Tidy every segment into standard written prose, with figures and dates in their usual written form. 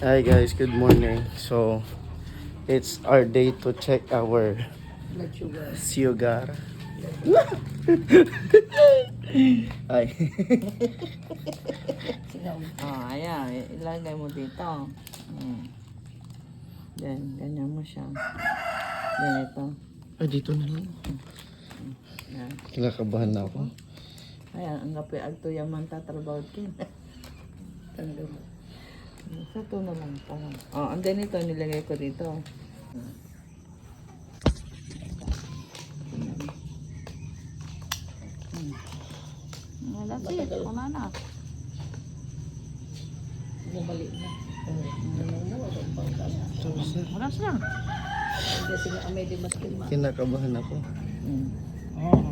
Hi guys, good morning. So, it's our day to check our Blood sugar. sugar. Ay. Ayan. Ilagay mo dito. Ganyan mo siya. Ganito. Ay, dito na lang. Yan. Kinakabahan na ako. Ayan, ang gapi agto yaman tatrabaho kin. Tanda mo. Sa to na lang pa. And then ito, nilagay ko dito. That's it. Una na. Bumalik na. Tapos na. Oras na. Kasi nga kami di mas kilma. Kinakabahan ako.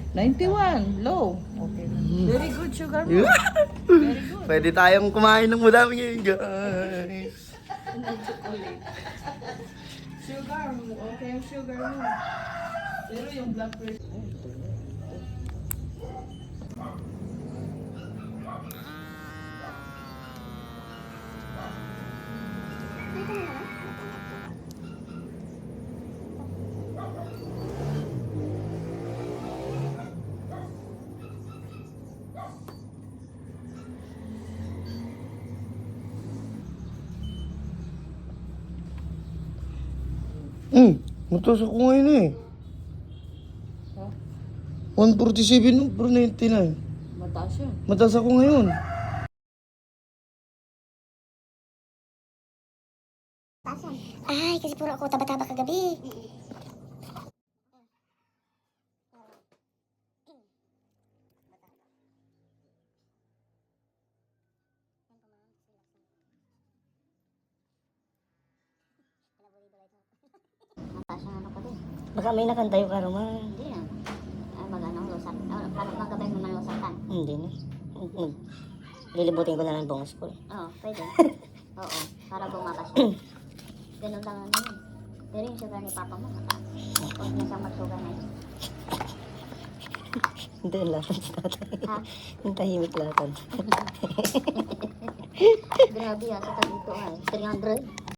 91, low. Okay. Very good sugar mo. Very good. Pwede tayong kumain ng madami ngayon, guys. Sugar mo. Okay ang sugar mo. Pero yung blood pressure. Matusok ko ngayon eh. 147 per 99. Mataas yun. Mataas ako ngayon. Ay, kasi puro ako taba-taba kagabi. Baka may nakantayo ka naman. Hindi na. Mag-ano, lusak. Parang magabay mo ng lusakan. Hindi na. Lilibutin ko na lang buong school. Oo, pwede. Oo, para bumakas siya. Ganun lang ano yun. Pero yung sugar ni Papa mo, mataas. Huwag niya siyang mag-sugar na yun. Hindi, latan si tatay. Ha? Yung tahimik latan. Grabe ah, sa dito ay. 300.